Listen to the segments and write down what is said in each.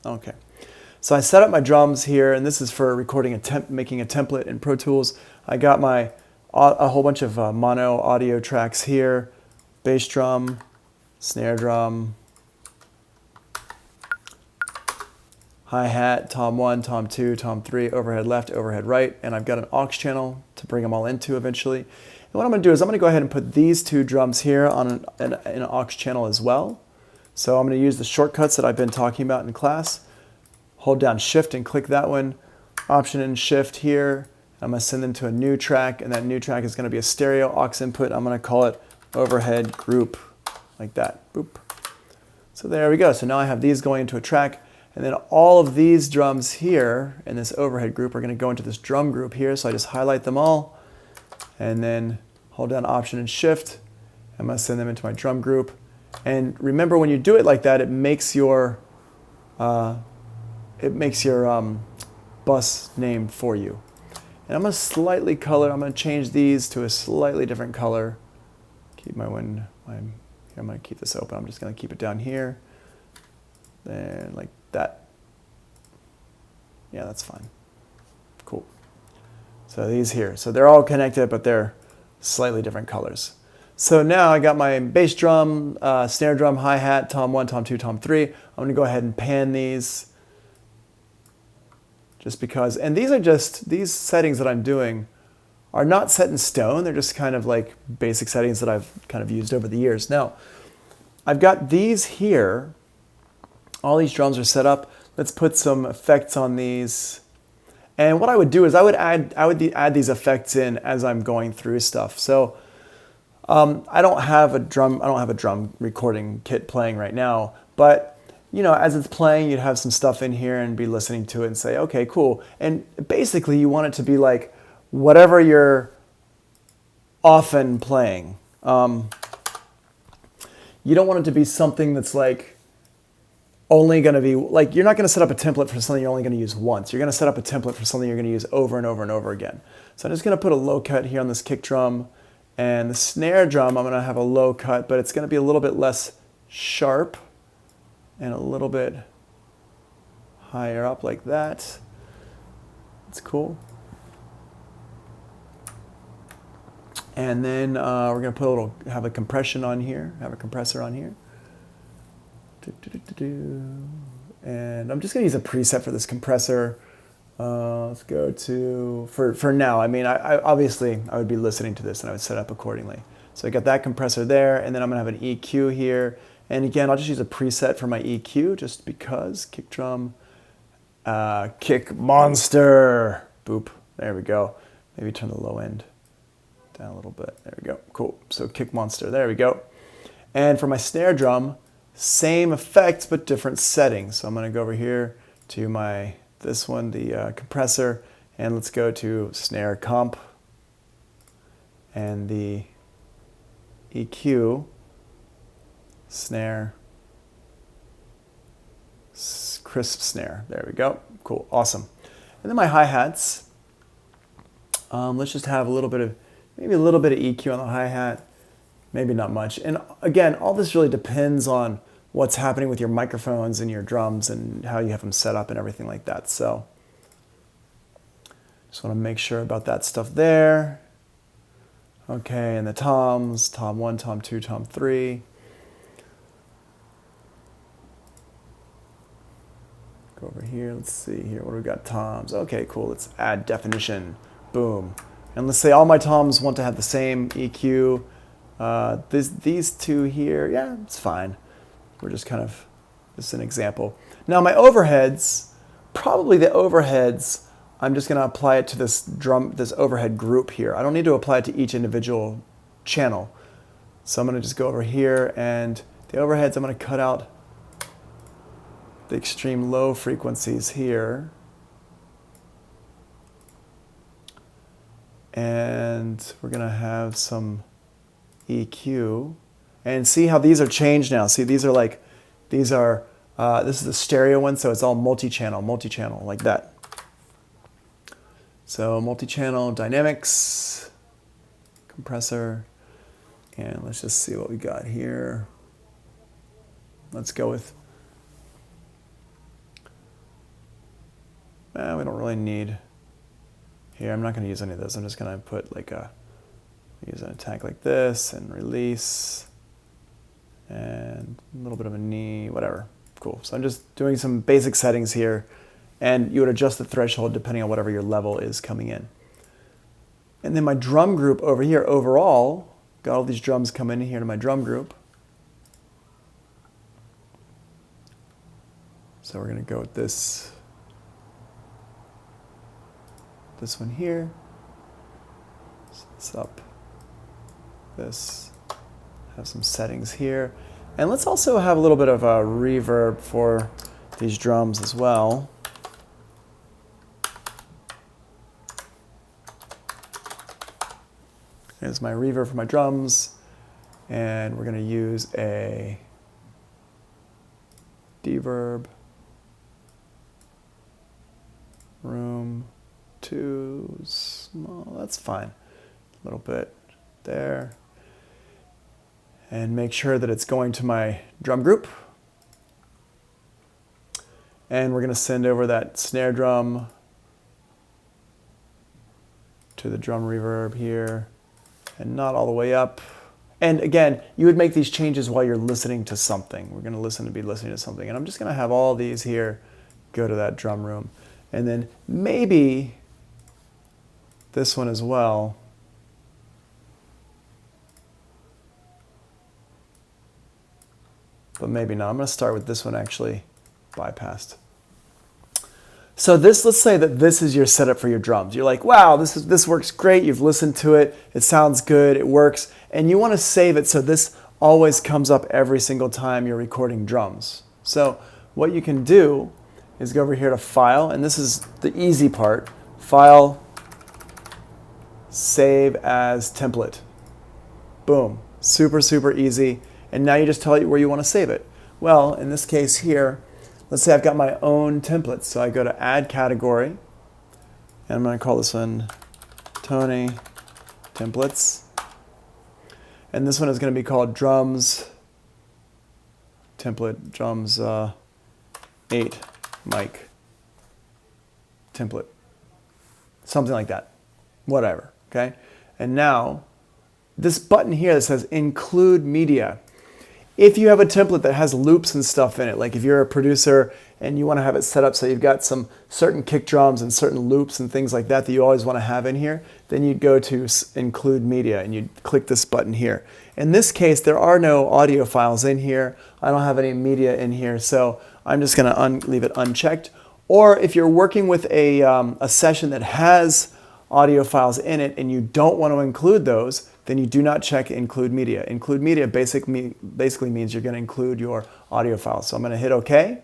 Okay. So I set up my drums here, and this is for recording making a template in Pro Tools. I got a whole bunch of mono audio tracks here, bass drum, snare drum, hi-hat, tom 1, tom 2, tom 3, overhead left, overhead right, and I've got an aux channel to bring them all into eventually. And what I'm going to do is I'm going to go ahead and put these two drums here on an aux channel as well. So I'm going to use the shortcuts that I've been talking about in class. Hold down Shift and click that one, Option and Shift here. I'm going to send them to a new track, and that new track is going to be a stereo aux input. I'm going to call it overhead group, like that. Boop. So there we go. So now I have these going into a track, and then all of these drums here in this overhead group are going to go into this drum group here. So I just highlight them all, and then hold down Option and Shift. I'm going to send them into my drum group. And remember, when you do it like that, it makes your bus name for you. And I'm going to slightly color, I'm going to change these to a slightly different color. Keep I'm going to keep this open. I'm just going to keep it down here. Then like that. Yeah, that's fine. Cool. So these here. So they're all connected, but they're slightly different colors. So now I got my bass drum, snare drum, hi-hat, tom 1, tom 2, tom 3. I'm going to go ahead and pan these just because, and these settings that I'm doing are not set in stone. They're just kind of like basic settings that I've kind of used over the years. Now, I've got these here. All these drums are set up. Let's put some effects on these. And what I would do is I would add these effects in as I'm going through stuff. So I don't have a drum recording kit playing right now, but you know, as it's playing, you'd have some stuff in here and be listening to it and say, okay, cool. And basically you want it to be like whatever you're often playing. You don't want it to be something that's like only going to be like, you're not going to set up a template for something you're only going to use once. You're going to set up a template for something you're going to use over and over and over again. So I'm just going to put a low cut here on this kick drum, and the snare drum I'm going to have a low cut, but it's going to be a little bit less sharp and a little bit higher up like that. That's cool. And then we're going to have a compression on here, have a compressor on here. And I'm just going to use a preset for this compressor. Let's go to, for now, I mean, obviously I would be listening to this and I would set up accordingly. So I got that compressor there, and then I'm going to have an EQ here. And again, I'll just use a preset for my EQ just because. Kick drum, kick monster, boop, there we go. Maybe turn the low end down a little bit. There we go, cool. So kick monster, there we go. And for my snare drum, same effects but different settings. So I'm going to go over here to this one, the compressor, and let's go to snare comp and the EQ, snare, crisp snare. There we go. Cool, awesome. And then my hi-hats. Let's just have maybe a little bit of EQ on the hi-hat. Maybe not much. And again, all this really depends on what's happening with your microphones and your drums and how you have them set up and everything like that. So just want to make sure about that stuff there. Okay, and the toms, tom 1, tom 2, tom 3. Go over here, let's see here, what do we got? Toms. Okay, cool, let's add definition. Boom. And let's say all my toms want to have the same EQ. These two here, yeah, it's fine. We're just kind of, this is an example. Now my overheads, probably the overheads, I'm just going to apply it to this overhead group here. I don't need to apply it to each individual channel. So I'm going to just go over here, and the overheads, I'm going to cut out the extreme low frequencies here. And we're going to have some EQ. And see how these are changed now. See, this is the stereo one, so it's all multi-channel, like that. So multi-channel dynamics, compressor, and let's just see what we got here. Let's go with we don't really need here. I'm not going to use any of those. I'm just going to put like use an attack like this and release and a little bit of a knee, whatever. Cool. So I'm just doing some basic settings here, and you would adjust the threshold depending on whatever your level is coming in. And then my drum group over here, overall, got all these drums coming in here to my drum group. So we're going to go with this one here. Set this up. This. Have some settings here. And let's also have a little bit of a reverb for these drums as well. Here's my reverb for my drums. And we're going to use a deverb. Room too small. That's fine. A little bit there. And make sure that it's going to my drum group. And we're going to send over that snare drum to the drum reverb here, and not all the way up. And again, you would make these changes while you're listening to something. We're going to be listening to something. And I'm just going to have all these here go to that drum room. And then maybe this one as well. But maybe not. I'm going to start with this one actually bypassed. So this, let's say that this is your setup for your drums. You're like, wow, this works great. You've listened to it. It sounds good. It works. And you want to save it so this always comes up every single time you're recording drums. So what you can do is go over here to File, and this is the easy part. File, Save as Template. Boom. Super, super easy. And now you just tell it where you want to save it. Well, in this case here, let's say I've got my own templates. So I go to Add Category, and I'm going to call this one Tony Templates. And this one is going to be called Drums Template, Drums 8 Mic Template. Something like that. Whatever, okay? And now, this button here that says Include Media. If you have a template that has loops and stuff in it, like if you're a producer and you want to have it set up so you've got some certain kick drums and certain loops and things like that that you always want to have in here, then you'd go to Include Media and you'd click this button here. In this case, there are no audio files in here. I don't have any media in here, so I'm just going to leave it unchecked. Or if you're working with a session that has audio files in it and you don't want to include those, then you do not check Include Media. Include Media basically means you're going to include your audio files. So I'm going to hit OK.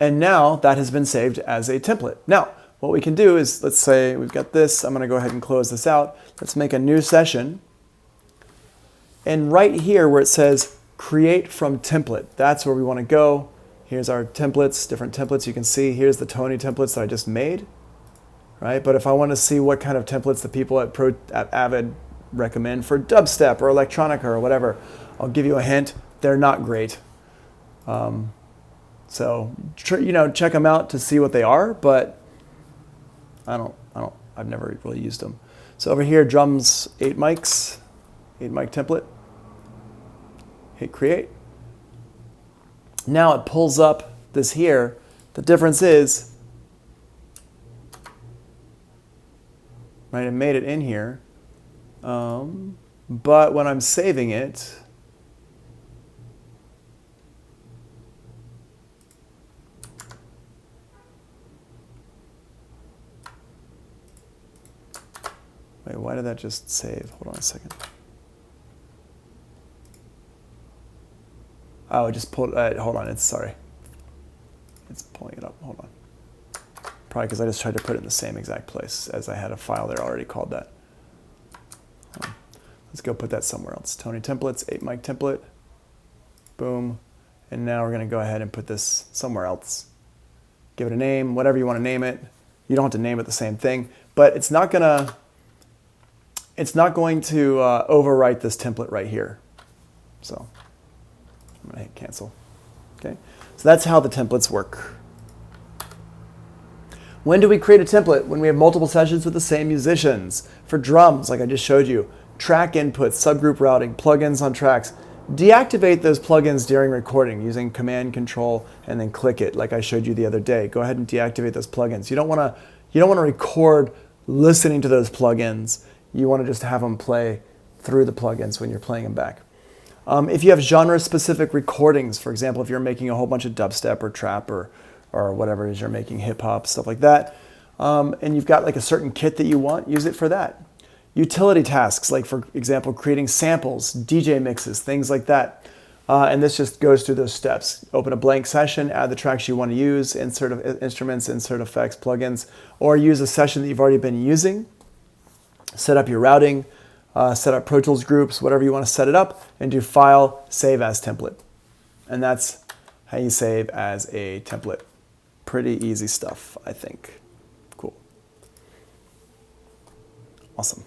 And now that has been saved as a template. Now, what we can do is, let's say we've got this. I'm going to go ahead and close this out. Let's make a new session. And right here where it says Create from Template, that's where we want to go. Here's our templates, different templates you can see. Here's the Tony templates that I just made. Right? But if I want to see what kind of templates the people at Avid recommend for dubstep or electronica or whatever, I'll give you a hint. They're not great. So check them out to see what they are, but I've never really used them. So over here, drums 8 mics, 8 mic template. Hit Create. Now it pulls up this here. The difference is, right, it made it in here, but when I'm saving it, wait, why did that just save? Hold on a second. Oh, it just pulled, hold on, sorry. It's pulling it up, hold on. Probably because I just tried to put it in the same exact place as I had a file there already called that. Let's go put that somewhere else. Tony Templates, 8 mic template. Boom. And now we're going to go ahead and put this somewhere else. Give it a name, whatever you want to name it. You don't have to name it the same thing, but it's not going to overwrite this template right here. So I'm going to hit cancel. Okay. So that's how the templates work. When do we create a template? When we have multiple sessions with the same musicians. For drums, like I just showed you, track inputs, subgroup routing, plugins on tracks. Deactivate those plugins during recording using Command Control and then click it, like I showed you the other day. Go ahead and deactivate those plugins. You don't want to record listening to those plugins. You want to just have them play through the plugins when you're playing them back. If you have genre-specific recordings, for example, if you're making a whole bunch of dubstep or trap or whatever it is you're making, hip-hop, stuff like that, and you've got like a certain kit that you want, use it for that. Utility tasks, like for example, creating samples, DJ mixes, things like that. And this just goes through those steps. Open a blank session, add the tracks you want to use, insert instruments, insert effects, plugins, or use a session that you've already been using. Set up your routing, set up Pro Tools groups, whatever you want to set it up, and do File, Save as Template. And that's how you save as a template. Pretty easy stuff, I think. Cool. Awesome.